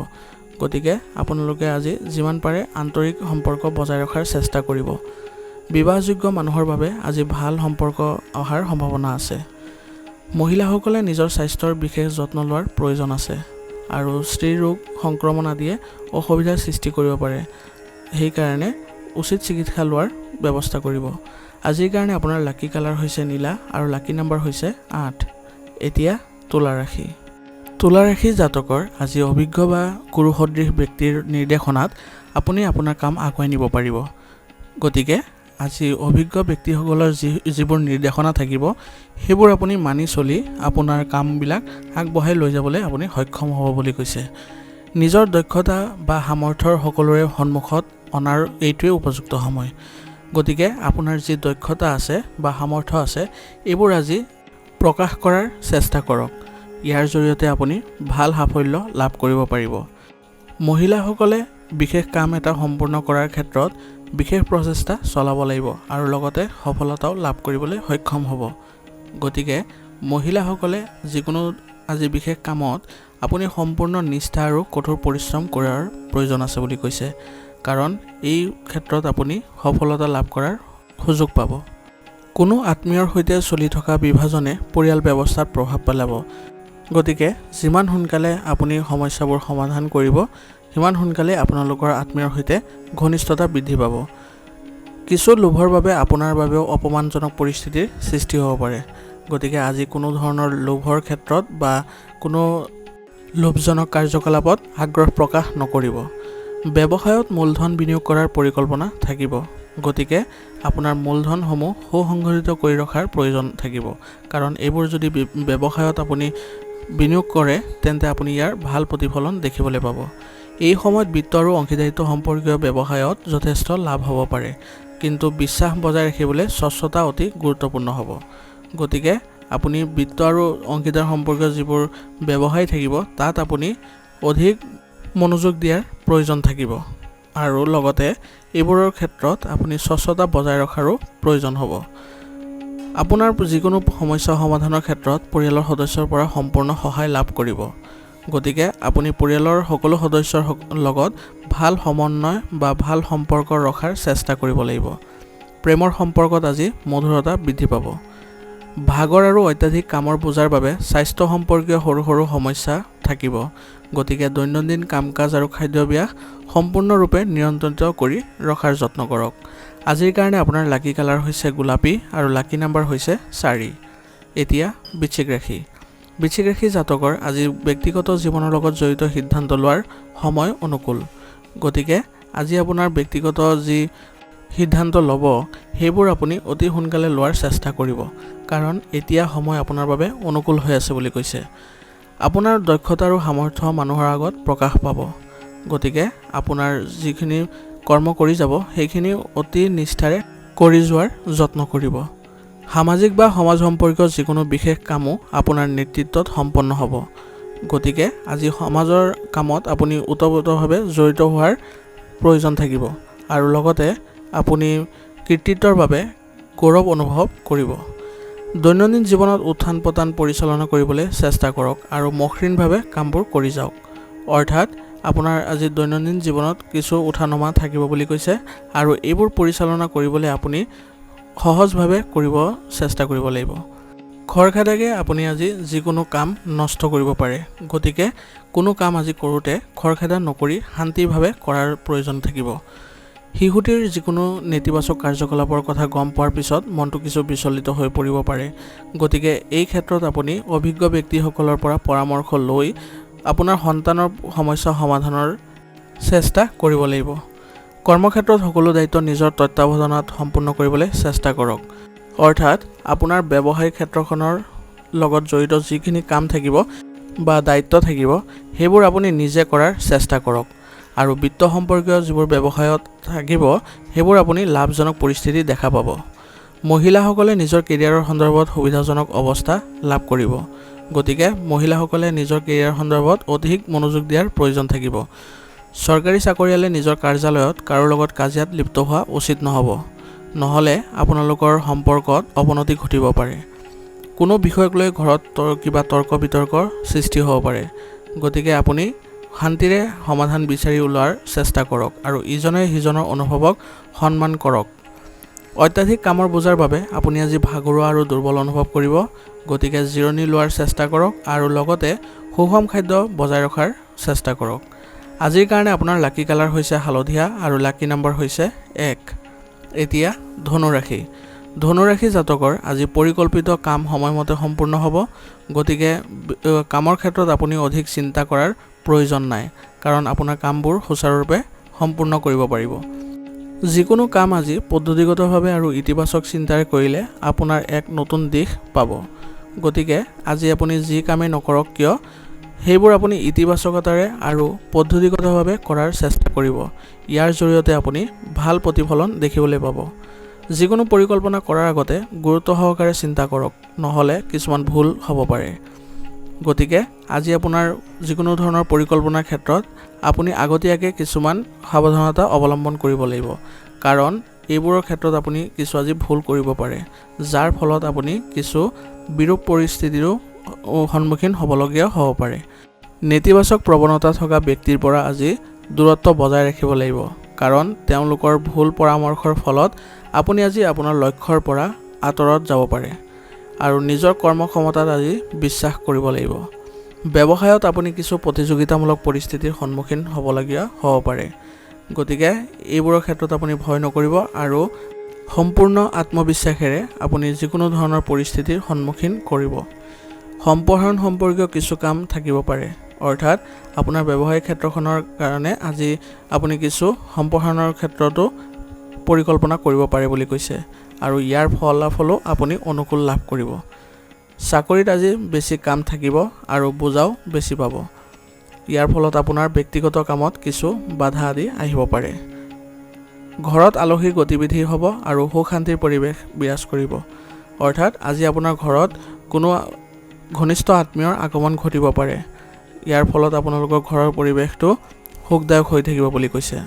গতিকে আপোনালোকে আজি যিমান পাৰে আন্তৰিক সম্পৰ্ক বজাই ৰখাৰ চেষ্টা কৰিব। বিবাহযোগ্য মানুহৰ বাবে আজি ভাল সম্পৰ্ক অহাৰ সম্ভাৱনা আছে। মহিলাসকলে নিজৰ স্বাস্থ্যৰ বিশেষ যত্ন লোৱাৰ প্ৰয়োজন আছে আৰু স্ত্ৰী ৰোগ সংক্ৰমণ আদিয়ে অসুবিধাৰ সৃষ্টি কৰিব পাৰে, সেইকাৰণে উচিত চিকিৎসা লোৱাৰ ব্যৱস্থা কৰিব। আজিৰ কাৰণে আপোনাৰ লাকি কালাৰ হৈছে নীলা আৰু লাকি নম্বৰ হৈছে 8। এতিয়া তুলা ৰাশি। তুলা ৰাশি জাতকৰ আজি অভিজ্ঞ বা গুৰুসদৃশ ব্যক্তিৰ নিৰ্দেশনাত আপুনি আপোনাৰ কাম আগুৱাই নিব পাৰিব, গতিকে আজি অভিজ্ঞ ব্যক্তিসকলৰ যিবোৰ নিৰ্দেশনা থাকিব সেইবোৰ আপুনি মানি চলি আপোনাৰ কামবিলাক আগবঢ়াই লৈ যাবলৈ আপুনি সক্ষম হ'ব বুলি কৈছে। নিজৰ দক্ষতা বা সামৰ্থ্যৰ সকলোৰে সন্মুখত অনাৰ এইটোৱে উপযুক্ত সময়, গতিকে আপোনাৰ যি দক্ষতা আছে বা সামৰ্থ্য আছে এইবোৰ আজি প্ৰকাশ কৰাৰ চেষ্টা কৰক, ইয়াৰ জৰিয়তে আপুনি ভাল সাফল্য লাভ কৰিব পাৰিব। মহিলাসকলে বিশেষ কাম এটা সম্পূৰ্ণ কৰাৰ ক্ষেত্ৰত বিশেষ প্ৰচেষ্টা চলাব লাগিব আৰু লগতে সফলতাও লাভ কৰিবলৈ সক্ষম হ'ব, গতিকে মহিলাসকলে যিকোনো আজি বিশেষ কামত আপুনি সম্পূৰ্ণ নিষ্ঠা আৰু কঠোৰ পৰিশ্ৰম কৰাৰ প্ৰয়োজন আছে বুলি কৈছে, কাৰণ এই ক্ষেত্ৰত আপুনি সফলতা লাভ কৰাৰ সুযোগ পাব। কোনো আত্মীয়ৰ সৈতে চলি থকা বিভাজনে পৰিয়াল ব্যৱস্থাত প্ৰভাৱ পেলাব, গতিকে যিমান সোনকালে আপুনি সমস্যাবোৰ সমাধান কৰিব সিমান সোনকালে আপোনালোকৰ আত্মীয়ৰ সৈতে ঘনিষ্ঠতা বৃদ্ধি পাব। কিছু লোভৰ বাবে আপোনাৰ বাবেও অপমানজনক পৰিস্থিতিৰ সৃষ্টি হ'ব পাৰে, গতিকে আজি কোনো ধৰণৰ লোভৰ ক্ষেত্ৰত বা কোনো লোভজনক কাৰ্যকলাপত আগ্ৰহ প্ৰকাশ নকৰিব। ব্যৱসায়ত মূলধন বিনিয়োগ কৰাৰ পৰিকল্পনা থাকিব, গতিকে আপোনাৰ মূলধনসমূহ সুসংগঠিত কৰি ৰখাৰ প্ৰয়োজন থাকিব, কাৰণ এইবোৰ যদি ব্যৱসায়ত আপুনি বিনিয়োগ কৰে তেন্তে আপুনি ইয়াৰ ভাল প্ৰতিফলন দেখিবলৈ পাব। এই সময়ত বিত্ত আৰু অংশীদাৰিত্ব সম্পৰ্কীয় ব্যৱসায়ত যথেষ্ট লাভ হ'ব পাৰে, কিন্তু বিশ্বাস বজাই ৰাখিবলৈ স্বচ্ছতা অতি গুৰুত্বপূৰ্ণ হ'ব। গতিকে আপুনি বিত্ত আৰু অংশীদাৰ সম্পৰ্কীয় যিবোৰ ব্যৱসায় থাকিব তাত আপুনি অধিক মনোযোগ দিয়াৰ প্ৰয়োজন থাকিব, আৰু লগতে এইবোৰৰ ক্ষেত্ৰত আপুনি স্বচ্ছতা বজাই ৰখাৰো প্ৰয়োজন হ'ব। আপোনাৰ যিকোনো সমস্যা সমাধানৰ ক্ষেত্ৰত পৰিয়ালৰ সদস্যৰ পৰা সম্পূৰ্ণ সহায় লাভ কৰিব। গতিকে আপুনি পৰিয়ালৰ সকলো সদস্যৰ লগত ভাল সমন্বয় বা ভাল সম্পৰ্ক ৰখাৰ চেষ্টা কৰিব লাগিব। প্ৰেমৰ সম্পৰ্কত আজি মধুৰতা বৃদ্ধি পাব। ভাগৰ আৰু অত্যাধিক কামৰ বোজাৰ বাবে স্বাস্থ্য সম্পৰ্কীয় সৰু সৰু সমস্যা থাকিব। গতিকে দৈনন্দিন কাম কাজ আৰু খাদ্যাভ্যাস সম্পূৰ্ণৰূপে নিয়ন্ত্ৰিত কৰি ৰখাৰ যত্ন কৰক। আজিৰ কাৰণে আপোনাৰ লাকি কালাৰ হৈছে গোলাপী আৰু লাকি নাম্বাৰ হৈছে 4। এতিয়া বৃশ্চিক ৰাশি। বৃশ্চিক ৰাশি জাতকৰ আজি ব্যক্তিগত জীৱনৰ লগত জড়িত সিদ্ধান্ত লোৱাৰ সময় অনুকূল। গতিকে আজি আপোনাৰ ব্যক্তিগত যি সিদ্ধান্ত ল'ব সেইবোৰ আপুনি অতি সোনকালে লোৱাৰ চেষ্টা কৰিব, কাৰণ এতিয়া সময় আপোনাৰ বাবে অনুকূল হৈ আছে বুলি কৈছে। আপোনাৰ দক্ষতা আৰু সামৰ্থ্য মানুহৰ আগত প্ৰকাশ পাব। গতিকে আপোনাৰ যিখিনি কৰ্ম কৰি যাব সেইখিনি অতি নিষ্ঠাৰে কৰি যোৱাৰ যত্ন কৰিব। সামাজিক বা সমাজ সম্পৰ্কীয় যিকোনো বিশেষ কামো আপোনাৰ নেতৃত্বত সম্পন্ন হ'ব। গতিকে আজি সমাজৰ কামত আপুনি ওতপ্ৰোতভাৱে জড়িত হোৱাৰ প্ৰয়োজন থাকিব, আৰু লগতে আপুনি কৃতিত্বৰ বাবে গৌৰৱ অনুভৱ কৰিব। দৈনন্দিন জীৱনত উত্থান পতান পৰিচালনা কৰিবলৈ চেষ্টা কৰক আৰু মসৃণভাৱে কামবোৰ কৰি যাওক। অৰ্থাৎ আপোনাৰ আজি দৈনন্দিন জীৱনত কিছু উঠা নমা থাকিব বুলি কৈছে, আৰু এইবোৰ পৰিচালনা কৰিবলৈ আপুনি সহজভাৱে কৰিব চেষ্টা কৰিব লাগিব। খৰখেদাকে আপুনি আজি যিকোনো কাম নষ্ট কৰিব পাৰে। গতিকে কোনো কাম আজি কৰোঁতে খৰখেদা নকৰি শান্তিভাৱে কৰাৰ প্ৰয়োজন থাকিব। শিশুটিৰ যিকোনো নেতিবাচক কাৰ্যকলাপৰ কথা গম পোৱাৰ পিছত মনটো কিছু বিচলিত হৈ পৰিব পাৰে। গতিকে এই ক্ষেত্ৰত আপুনি অভিজ্ঞ ব্যক্তিসকলৰ পৰা পৰামৰ্শ লৈ আপোনাৰ সন্তানৰ সমস্যা সমাধানৰ চেষ্টা কৰিব লাগিব। কৰ্মক্ষেত্ৰত সকলো দায়িত্ব নিজৰ তত্ত্বাৱধানত সম্পূৰ্ণ কৰিবলৈ চেষ্টা কৰক। অৰ্থাৎ আপোনাৰ ব্যৱসায়িক ক্ষেত্ৰখনৰ লগত জড়িত যিখিনি কাম থাকিব বা দায়িত্ব থাকিব সেইবোৰ আপুনি নিজে কৰাৰ চেষ্টা কৰক, আৰু বিত্ত সম্পৰ্কীয় যিবোৰ ব্যৱসায়ত থাকিব সেইবোৰ আপুনি লাভজনক পৰিস্থিতি দেখা পাব। মহিলাসকলে নিজৰ কেৰিয়াৰৰ সন্দৰ্ভত সুবিধাজনক অৱস্থা লাভ কৰিব। গতিকে মহিলাসকলে নিজৰ কেৰিয়াৰ সন্দৰ্ভত অধিক মনোযোগ দিয়াৰ প্ৰয়োজন থাকিব। চৰকাৰী চাকৰিয়ালে নিজৰ কাৰ্যালয়ত কাৰো লগত কাজিয়াত লিপ্ত হোৱা উচিত নহ'ব, নহ'লে আপোনালোকৰ সম্পৰ্কত অৱনতি ঘটিব পাৰে। কোনো বিষয়ক লৈ ঘৰত কিবা তৰ্ক বিতৰ্কৰ সৃষ্টি হ'ব পাৰে। গতিকে আপুনি শান্তিৰে সমাধান বিচাৰি ওলোৱাৰ চেষ্টা কৰক আৰু ইজনে সিজনৰ অনুভৱক সন্মান কৰক। অত্যাধিক কামৰ বোজাৰ বাবে আপুনি আজি ভাগৰুৱা আৰু দুৰ্বল অনুভৱ কৰিব। গতিকে জিৰণি লোৱাৰ চেষ্টা কৰক আৰু লগতে সুষম খাদ্য বজাই ৰখাৰ চেষ্টা কৰক। আজিৰ কাৰণে আপোনাৰ লাকি কালাৰ হৈছে হালধীয়া আৰু লাকি নাম্বাৰ হৈছে 1। এতিয়া ধনু ৰাশি। ধনু ৰাশি জাতকৰ আজি পৰিকল্পিত কাম সময়মতে সম্পূৰ্ণ হ'ব। গতিকে কামৰ ক্ষেত্ৰত আপুনি অধিক চিন্তা কৰাৰ প্ৰয়োজন নাই, কাৰণ আপোনাৰ কামবোৰ সুচাৰুৰূপে সম্পূৰ্ণ কৰিব পাৰিব। যিকোনো কাম আজি পদ্ধতিগতভাৱে আৰু ইতিবাচক চিন্তাৰে কৰিলে আপোনাৰ এক নতুন দিশ পাব। গতিকে আজি আপুনি যি কামেই নকৰক কিয় সেইবোৰ আপুনি ইতিবাচকতাৰে আৰু পদ্ধতিগতভাৱে কৰাৰ চেষ্টা কৰিব। ইয়াৰ জৰিয়তে আপুনি ভাল প্ৰতিফলন দেখিবলৈ পাব। যিকোনো পৰিকল্পনা কৰাৰ আগতে গুৰুত্ব সহকাৰে চিন্তা কৰক, নহ'লে কিছুমান ভুল হ'ব পাৰে। গতিকে আজি আপোনাৰ যিকোনো ধৰণৰ পৰিকল্পনাৰ ক্ষেত্ৰত আপুনি আগতীয়াকৈ কিছুমান সাৱধানতা অৱলম্বন কৰিব লাগিব, কাৰণ এইবোৰৰ ক্ষেত্ৰত আপুনি কিছু আজি ভুল কৰিব পাৰে, যাৰ ফলত আপুনি কিছু বিৰূপ পৰিস্থিতিৰো সন্মুখীন হ'বলগীয়া হ'ব পাৰে। নেতিবাচক প্ৰৱণতা থকা ব্যক্তিৰ পৰা আজি দূৰত্ব বজাই ৰাখিব লাগিব, কাৰণ তেওঁলোকৰ ভুল পৰামৰ্শৰ ফলত আপুনি আজি আপোনাৰ লক্ষ্যৰ পৰা আঁতৰত যাব পাৰে। আৰু নিজৰ কৰ্মক্ষমতাত আজি বিশ্বাস কৰিব লাগিব। ব্যৱসায়ত আপুনি কিছু প্ৰতিযোগিতামূলক পৰিস্থিতিৰ সন্মুখীন হ'বলগীয়া হ'ব পাৰে। গতিকে এইবোৰৰ ক্ষেত্ৰত আপুনি ভয় নকৰিব আৰু সম্পূৰ্ণ আত্মবিশ্বাসেৰে আপুনি যিকোনো ধৰণৰ পৰিস্থিতিৰ সন্মুখীন কৰিব। সম্প্ৰসাৰণ সম্পৰ্কীয় কিছু কাম থাকিব পাৰে, অৰ্থাৎ আপোনাৰ ব্যৱসায়িক ক্ষেত্ৰখনৰ কাৰণে আজি আপুনি কিছু সম্প্ৰসাৰণৰ ক্ষেত্ৰতো পৰিকল্পনা কৰিব পাৰে বুলি কৈছে, আৰু ইয়াৰ ফলাফলো আপুনি অনুকূল লাভ কৰিব। চাকৰিত আজি বেছি কাম থাকিব আৰু বোজাও বেছি পাব। ইয়াৰ ফলত আপোনাৰ ব্যক্তিগত কামত কিছু বাধা আদি আহিব পাৰে। ঘৰত আলহীৰ গতিবিধি হ'ব আৰু সুখ শান্তিৰ পৰিৱেশ বিৰাজ কৰিব। অৰ্থাৎ আজি আপোনাৰ ঘৰত কোনো ঘনিষ্ঠ আত্মীয়ৰ আগমন ঘটিব পাৰে। ইয়াৰ ফলত আপোনালোকৰ ঘৰৰ পৰিৱেশটো সুখদায়ক হৈ থাকিব বুলি কৈছে।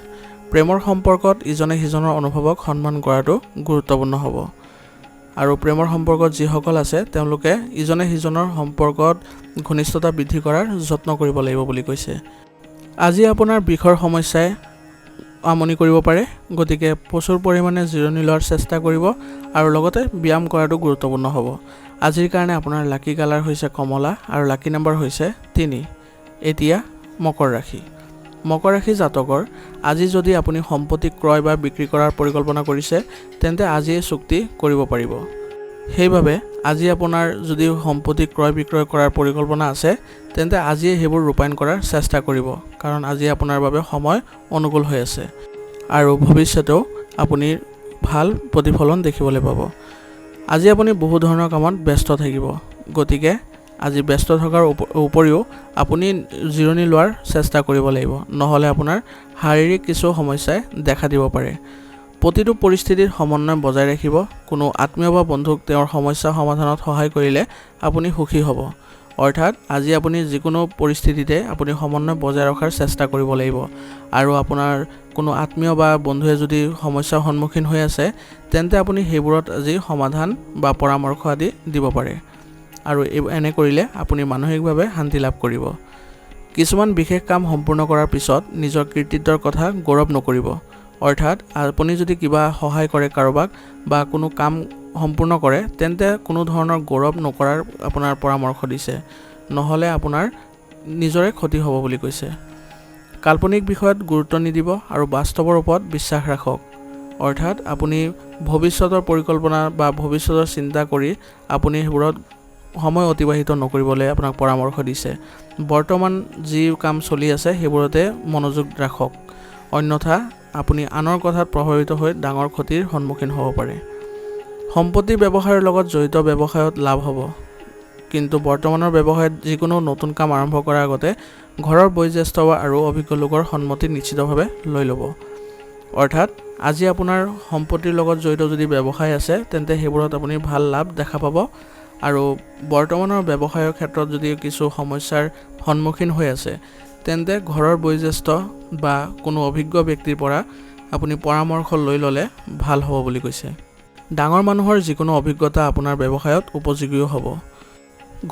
প্ৰেমৰ সম্পৰ্কত ইজনে সিজনৰ অনুভৱক সন্মান কৰাটো গুৰুত্বপূৰ্ণ হ'ব। আৰু প্ৰেমৰ সম্পৰ্কত যিসকল আছে তেওঁলোকে ইজনে সিজনৰ সম্পৰ্কত ঘনিষ্ঠতা বৃদ্ধি কৰাৰ যত্ন কৰিব লাগিব বুলি কৈছে। আজি আপোনাৰ বিষৰ সমস্যাই আমনি কৰিব পাৰে, গতিকে প্ৰচুৰ পৰিমাণে জিৰণি লোৱাৰ চেষ্টা কৰিব আৰু লগতে ব্যায়াম কৰাটো গুৰুত্বপূৰ্ণ হ'ব। আজিৰ কাৰণে আপোনাৰ লাকি কালাৰ হৈছে কমলা আৰু লাকি নম্বৰ হৈছে 3। এতিয়া মকৰ ৰাশি। মকৰ ৰাশি জাতকৰ আজি যদি আপুনি সম্পত্তি ক্ৰয় বা বিক্ৰী কৰাৰ পৰিকল্পনা কৰিছে তেন্তে আজিয়ে চুক্তি কৰিব পাৰিব। সেইবাবে আজি আপোনাৰ যদি সম্পত্তি ক্ৰয় বিক্ৰয় কৰাৰ পৰিকল্পনা আছে তেন্তে আজিয়ে সেইবোৰ ৰূপায়ণ কৰাৰ চেষ্টা কৰিব, কাৰণ আজি আপোনাৰ বাবে সময় অনুকূল হৈ আছে আৰু ভৱিষ্যতেও আপুনি ভাল প্ৰতিফলন দেখিবলৈ পাব। আজি আপুনি বহু ধৰণৰ কামত ব্যস্ত থাকিব, গতিকে আজি ব্যস্ত থকাৰ উপৰিও আপুনি জিৰণি লোৱাৰ চেষ্টা কৰিব লাগিব, নহ'লে আপোনাৰ শাৰীৰিক কিছু সমস্যাই দেখা দিব পাৰে। প্ৰতিটো পৰিস্থিতিত সমন্বয় বজাই ৰাখিব। কোনো আত্মীয় বা বন্ধুক তেওঁৰ সমস্যা সমাধানত সহায় কৰিলে আপুনি সুখী হ'ব। অৰ্থাৎ আজি আপুনি যিকোনো পৰিস্থিতিতে আপুনি সমন্বয় বজাই ৰখাৰ চেষ্টা কৰিব লাগিব আৰু আপোনাৰ কোনো আত্মীয় বা বন্ধুৱে যদি সমস্যাৰ সন্মুখীন হৈ আছে তেন্তে আপুনি সেইবোৰত আজি সমাধান বা পৰামৰ্শ আদি দিব পাৰে আৰু এনে কৰিলে আপুনি মানসিকভাৱে শান্তি লাভ কৰিব। কিছুমান বিশেষ কাম সম্পূৰ্ণ কৰাৰ পিছত নিজৰ কৃতিত্বৰ কথা গৌৰৱ নকৰিব। অৰ্থাৎ আপুনি যদি কিবা সহায় কৰে কাৰোবাক বা কোনো কাম সম্পূৰ্ণ কৰে তেন্তে কোনো ধৰণৰ গৌৰৱ নকৰাৰ আপোনাৰ পৰামৰ্শ দিছে, নহ'লে আপোনাৰ নিজৰে ক্ষতি হ'ব বুলি কৈছে। কাল্পনিক বিষয়ত গুৰুত্ব নিদিব আৰু বাস্তৱৰ ওপৰত বিশ্বাস ৰাখক। অৰ্থাৎ আপুনি ভৱিষ্যতৰ পৰিকল্পনা বা ভৱিষ্যতৰ চিন্তা কৰি আপুনি সেইবোৰত সময় অতিবাহিত নকৰিবলৈ আপোনাক পৰামৰ্শ দিছে। বৰ্তমান যি কাম চলি আছে সেইবোৰতে মনোযোগ ৰাখক, অন্যথা আপুনি আনৰ কথাত প্ৰভাৱিত হৈ ডাঙৰ ক্ষতিৰ সন্মুখীন হ'ব পাৰে। সম্পত্তি ব্যৱসায়ৰ লগত জড়িত ব্যৱসায়ত লাভ হ'ব, কিন্তু বৰ্তমানৰ ব্যৱসায়ত যিকোনো নতুন কাম আৰম্ভ কৰাৰ আগতে ঘৰৰ বয়োজ্যেষ্ঠ আৰু অভিজ্ঞ লোকৰ সন্মতি নিশ্চিতভাৱে লৈ ল'ব। অৰ্থাৎ আজি আপোনাৰ সম্পত্তিৰ লগত জড়িত যদি ব্যৱসায় আছে তেন্তে সেইবোৰত আপুনি ভাল লাভ দেখা পাব আৰু বৰ্তমানৰ ব্যৱসায়ৰ ক্ষেত্ৰত যদি কিছু সমস্যাৰ সন্মুখীন হৈ আছে তেন্তে ঘৰৰ বয়োজ্যেষ্ঠ বা কোনো অভিজ্ঞ ব্যক্তিৰ পৰা আপুনি পৰামৰ্শ লৈ ল'লে ভাল হ'ব বুলি কৈছে। ডাঙৰ মানুহৰ যিকোনো অভিজ্ঞতা আপোনাৰ ব্যৱসায়ত উপযোগীও হ'ব।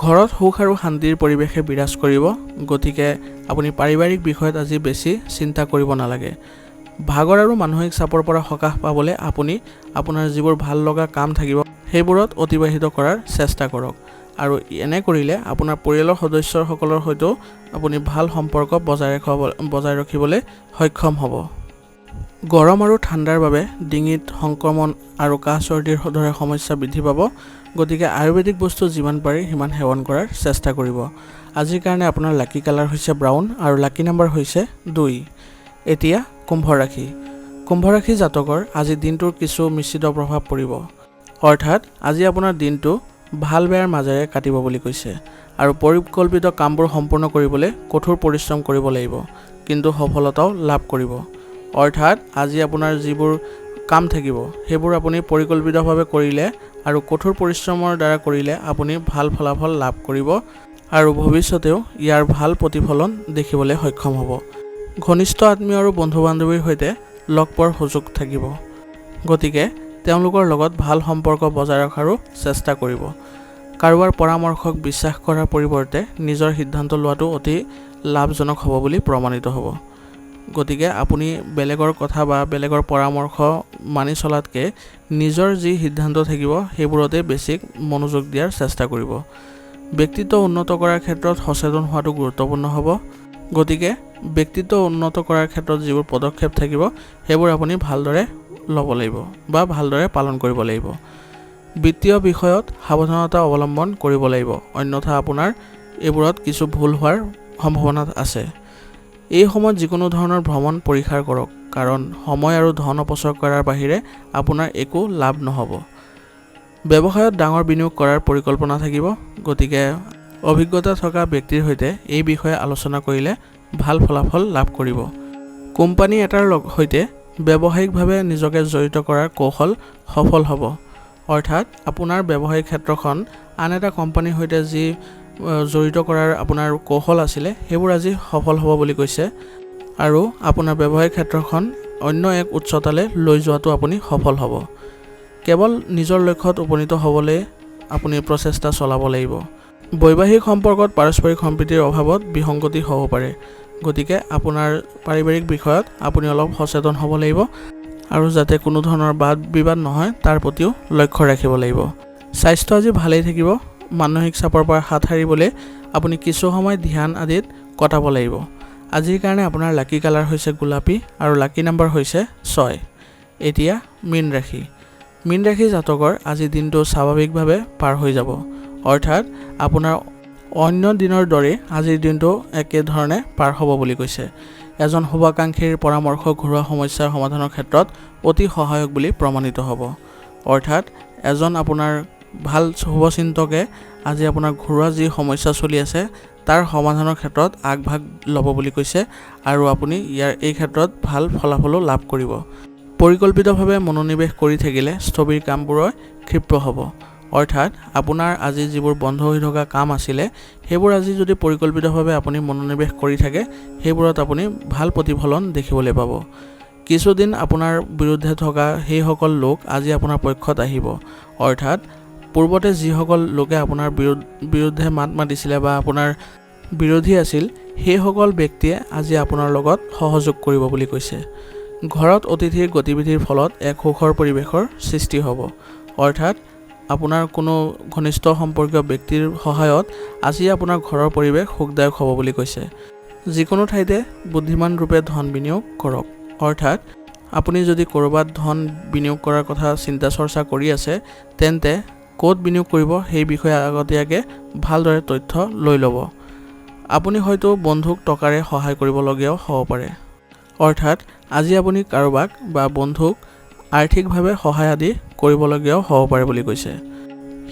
ঘৰত সুখ আৰু শান্তিৰ পৰিৱেশে বিৰাজ কৰিব, গতিকে আপুনি পাৰিবাৰিক বিষয়ত আজি বেছি চিন্তা কৰিব নালাগে। ভাগৰ আৰু মানসিক চাপৰ পৰা সকাহ পাবলৈ আপুনি আপোনাৰ যিবোৰ ভাল লগা কাম থাকিব সেইবোৰত অতিবাহিত কৰাৰ চেষ্টা কৰক আৰু এনে কৰিলে আপোনাৰ পৰিয়ালৰ সদস্যসকলৰ সৈতেও আপুনি ভাল সম্পৰ্ক বজাই ৰাখিবলৈ সক্ষম হ'ব। গৰম আৰু ঠাণ্ডাৰ বাবে ডিঙিত সংক্ৰমণ আৰু কাহ চৰ্দিৰ দৰে সমস্যা বৃদ্ধি পাব, গতিকে আয়ুৰ্বেদিক বস্তু যিমান পাৰি সিমান সেৱন কৰাৰ চেষ্টা কৰিব। আজিৰ কাৰণে আপোনাৰ লাকি কালাৰ হৈছে ব্ৰাউন আৰু লাকি নম্বৰ হৈছে 2। এতিয়া কুম্ভ ৰাশি। কুম্ভ ৰাশি জাতকৰ আজি দিনটোৰ কিছু মিশ্ৰিত প্ৰভাৱ পৰিব। অৰ্থাৎ আজি আপোনাৰ দিনটো ভাল বেয়াৰ মাজেৰে কাটিব বুলি কৈছে আৰু পৰিকল্পিত কামবোৰ সম্পূৰ্ণ কৰিবলৈ কঠোৰ পৰিশ্ৰম কৰিব লাগিব, কিন্তু সফলতাও লাভ কৰিব। অৰ্থাৎ আজি আপোনাৰ যিবোৰ কাম থাকিব সেইবোৰ আপুনি পৰিকল্পিতভাৱে কৰিলে আৰু কঠোৰ পৰিশ্ৰমৰ দ্বাৰা কৰিলে আপুনি ভাল ফলাফল লাভ কৰিব আৰু ভৱিষ্যতেও ইয়াৰ ভাল প্ৰতিফলন দেখিবলৈ সক্ষম হ'ব। ঘনিষ্ঠ আত্মীয় আৰু বন্ধু বান্ধৱীৰ সৈতে লগ পোৱাৰ সুযোগ থাকিব, গতিকে তেওঁলোকৰ লগত ভাল সম্পৰ্ক বজাই ৰখাৰো চেষ্টা কৰিব। কাৰোবাৰ পৰামৰ্শক বিশ্বাস কৰাৰ পৰিৱৰ্তে নিজৰ সিদ্ধান্ত লোৱাটো অতি লাভজনক হ'ব বুলি প্ৰমাণিত হ'ব। গতিকে আপুনি বেলেগৰ কথা বা বেলেগৰ পৰামৰ্শ মানি চলাতকৈ নিজৰ যি সিদ্ধান্ত থাকিব সেইবোৰতে বেছি মনোযোগ দিয়াৰ চেষ্টা কৰিব। ব্যক্তিত্ব উন্নত কৰাৰ ক্ষেত্ৰত সচেতন হোৱাটো গুৰুত্বপূৰ্ণ হ'ব, গতিকে ব্যক্তিত্ব উন্নত কৰাৰ ক্ষেত্ৰত যিবোৰ পদক্ষেপ থাকিব সেইবোৰ আপুনি ভালদৰে ল'ব লাগিব বা ভালদৰে পালন কৰিব লাগিব। বিত্তীয় বিষয়ত সাৱধানতা অৱলম্বন কৰিব লাগিব, অন্যথা আপোনাৰ এইবোৰত কিছু ভুল হোৱাৰ সম্ভাৱনা আছে। এই সময়ত যিকোনো ধৰণৰ ভ্ৰমণ পৰিহাৰ কৰক, কাৰণ সময় আৰু ধন অপচয় কৰাৰ বাহিৰে আপোনাৰ একো লাভ নহ'ব। ব্যৱসায়ত ডাঙৰ বিনিয়োগ কৰাৰ পৰিকল্পনা থাকিব, গতিকে অভিজ্ঞতা থকা ব্যক্তিৰ সৈতে এই বিষয়ে আলোচনা কৰিলে ভাল ফলাফল লাভ কৰিব। কোম্পানী এটাৰ সৈতে ব্যৱসায়িকভাৱে নিজকে জড়িত কৰাৰ কৌশল সফল হ'ব। অৰ্থাৎ আপোনাৰ ব্যৱসায়িক ক্ষেত্ৰখন আন এটা কোম্পানীৰ সৈতে যি জড়িত কৰাৰ আপোনাৰ কৌশল আছিলে সেইবোৰ আজি সফল হ'ব বুলি কৈছে আৰু আপোনাৰ ব্যৱসায়িক ক্ষেত্ৰখন অন্য এক উচ্চতালৈ লৈ যোৱাটো আপুনি সফল হ'ব। কেৱল নিজৰ লক্ষ্যত উপনীত হ'বলৈ আপুনি প্ৰচেষ্টা চলাব লাগিব। বৈবাহিক সম্পৰ্কত পাৰস্পৰিক সম্প্ৰীতিৰ অভাৱত বিসংগতি হ'ব পাৰে। গতিকে আপোনাৰ পাৰিবাৰিক বিষয়ত আপুনি অলপ সচেতন হ'ব লাগিব আৰু যাতে কোনো ধৰণৰ বাদ বিবাদ নহয় তাৰ প্ৰতিও লক্ষ্য ৰাখিব লাগিব। স্বাস্থ্য আজি ভালেই থাকিব। মানসিক চাপৰ পৰা হাত সাৰিবলৈ আপুনি কিছু সময় ধ্যান আদিত কটাব লাগিব। আজিৰ কাৰণে আপোনাৰ লাকি কালাৰ হৈছে গোলাপী আৰু লাকি নম্বৰ হৈছে 6। এতিয়া মীন ৰাশি। মীন ৰাশি জাতকৰ আজি দিনটো স্বাভাৱিকভাৱে পাৰ হৈ যাব। অৰ্থাৎ আপোনাৰ অন্য দিনৰ দৰে আজিৰ দিনটো একেধৰণে পাৰ হ'ব বুলি কৈছে। এজন শুভাকাংক্ষীৰ পৰামৰ্শ ঘৰুৱা সমস্যাৰ সমাধানৰ ক্ষেত্ৰত অতি সহায়ক বুলি প্ৰমাণিত হ'ব। অৰ্থাৎ এজন আপোনাৰ ভাল শুভচিন্তকে আজি আপোনাৰ ঘৰুৱা যি সমস্যা চলি আছে তাৰ সমাধানৰ ক্ষেত্ৰত আগভাগ ল'ব বুলি কৈছে আৰু আপুনি এই ক্ষেত্ৰত ভাল ফলাফলো লাভ কৰিব। পৰিকল্পিতভাৱে মনোনিৱেশ কৰি থাকিলে স্থবিৰ কামবোৰৰ ক্ষিপ্ৰ হ'ব। অৰ্থাৎ আপোনাৰ আজি যিবোৰ বন্ধ হৈ থকা কাম আছিলে সেইবোৰ আজি যদি পৰিকল্পিতভাৱে আপুনি মনোনিৱেশ কৰি থাকে সেইবোৰত আপুনি ভাল প্ৰতিফলন দেখিবলৈ পাব। কিছুদিন আপোনাৰ বিৰুদ্ধে থকা সেইসকল লোক আজি আপোনাৰ পক্ষত আহিব। অৰ্থাৎ পূৰ্বতে যিসকল লোকে আপোনাৰ বিৰুদ্ধে মাত মাতিছিলে বা আপোনাৰ বিৰোধী আছিল সেইসকল ব্যক্তিয়ে আজি আপোনাৰ লগত সহযোগ কৰিব বুলি কৈছে। ঘৰত অতিথিৰ গতিবিধিৰ ফলত এক সুখৰ পৰিৱেশৰ সৃষ্টি হ'ব। অৰ্থাৎ আপোনাৰ কোনো ঘনিষ্ঠ সম্পৰ্কীয় ব্যক্তিৰ সহায়ত আজি আপোনাৰ ঘৰৰ পৰিৱেশ সুখদায়ক হ'ব বুলি কৈছে। যিকোনো ঠাইতে বুদ্ধিমান ৰূপে ধন বিনিয়োগ কৰক। অৰ্থাৎ আপুনি যদি ক'ৰবাত ধন বিনিয়োগ কৰাৰ কথা চিন্তা চৰ্চা কৰি আছে তেন্তে ক'ত বিনিয়োগ কৰিব সেই বিষয়ে আগতীয়াকৈ ভালদৰে তথ্য লৈ ল'ব। আপুনি হয়তো বন্ধুক টকাৰে সহায় কৰিবলগীয়াও হ'ব পাৰে। অৰ্থাৎ আজি আপুনি কাৰোবাক বা বন্ধুক আৰ্থিকভাৱে সহায় আদি কৰিবলগীয়াও হ'ব পাৰে বুলি কৈছে।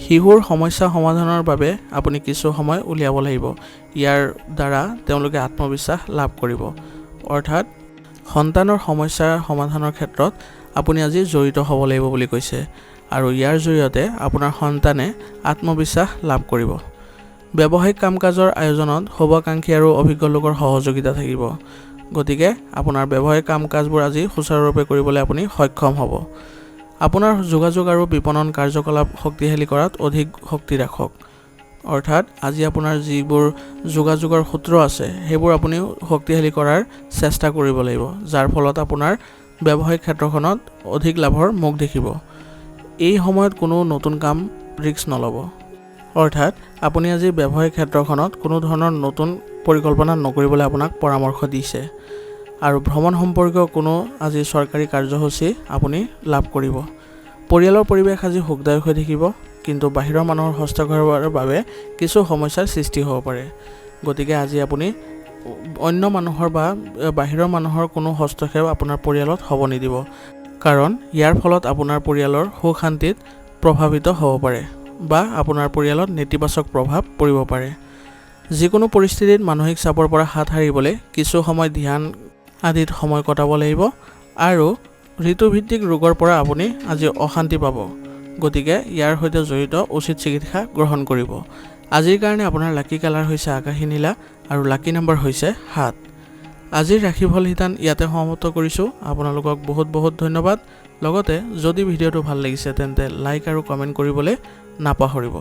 শিশুৰ সমস্যা সমাধানৰ বাবে আপুনি কিছু সময় উলিয়াব লাগিব। ইয়াৰ দ্বাৰা তেওঁলোকে আত্মবিশ্বাস লাভ কৰিব। অৰ্থাৎ সন্তানৰ সমস্যাৰ সমাধানৰ ক্ষেত্ৰত আপুনি আজি জড়িত হ'ব লাগিব বুলি কৈছে আৰু ইয়াৰ জৰিয়তে আপোনাৰ সন্তানে আত্মবিশ্বাস লাভ কৰিব। ব্যৱসায়িক কাম কাজৰ আয়োজনত শুভাকাংক্ষী আৰু অভিজ্ঞ লোকৰ সহযোগিতা থাকিব। গতিকে আপোনাৰ ব্যৱসায়িক কাম কাজবোৰ আজি সুচাৰুৰূপে কৰিবলৈ আপুনি সক্ষম হ'ব। আপোনাৰ যোগাযোগ আৰু বিপণন কাৰ্যকলাপ শক্তিশালী কৰাত অধিক শক্তি ৰাখক। অৰ্থাৎ আজি আপোনাৰ যিবোৰ যোগাযোগৰ সূত্ৰ আছে সেইবোৰ আপুনি শক্তিশালী কৰাৰ চেষ্টা কৰিব লাগিব, যাৰ ফলত আপোনাৰ ব্যৱসায়িক ক্ষেত্ৰখনত অধিক লাভৰ মুখ দেখিব। এই সময়ত কোনো নতুন কাম ৰিস্ক নল'ব। অৰ্থাৎ আপুনি আজি ব্যৱসায়িক ক্ষেত্ৰখনত কোনো ধৰণৰ নতুন পৰিকল্পনা নকৰিবলৈ আপোনাক পৰামৰ্শ দিছে আৰু ভ্ৰমণ সম্পৰ্কীয় কোনো আজি চৰকাৰী কাৰ্যসূচী আপুনি লাভ কৰিব। পৰিয়ালৰ পৰিৱেশ আজি সুখদায়ক হৈ থাকিব, কিন্তু বাহিৰৰ মানুহৰ হস্তক্ষেপৰ বাবে কিছু সমস্যাৰ সৃষ্টি হ'ব পাৰে। গতিকে আজি আপুনি অন্য মানুহৰ বা বাহিৰৰ মানুহৰ কোনো হস্তক্ষেপ আপোনাৰ পৰিয়ালত হ'ব নিদিব, কাৰণ ইয়াৰ ফলত আপোনাৰ পৰিয়ালৰ সুখ শান্তিত প্ৰভাৱিত হ'ব পাৰে বা আপোনাৰ পৰিয়ালত নেতিবাচক প্ৰভাৱ পৰিব পাৰে। যিকোনো পৰিস্থিতিত মানসিক চাপৰ পৰা হাত সাৰিবলৈ কিছু সময় ধ্যান আদিত সময় কটাব লাগিব আৰু ঋতুভিত্তিক ৰোগৰ পৰা আপুনি আজি অশান্তি পাব। গতিকে ইয়াৰ সৈতে জড়িত উচিত চিকিৎসা গ্ৰহণ কৰিব। আজিৰ কাৰণে আপোনাৰ লাকি কালাৰ হৈছে আকাশী নীলা আৰু লাকি নম্বৰ হৈছে 7। আজিৰ ৰাশিফল শিতান ইয়াতে সমাপ্ত কৰিছোঁ। আপোনালোকক বহুত বহুত ধন্যবাদ। লগতে যদি ভিডিঅ'টো ভাল লাগিছে তেন্তে লাইক আৰু কমেণ্ট কৰিবলৈ নাপাহৰিব।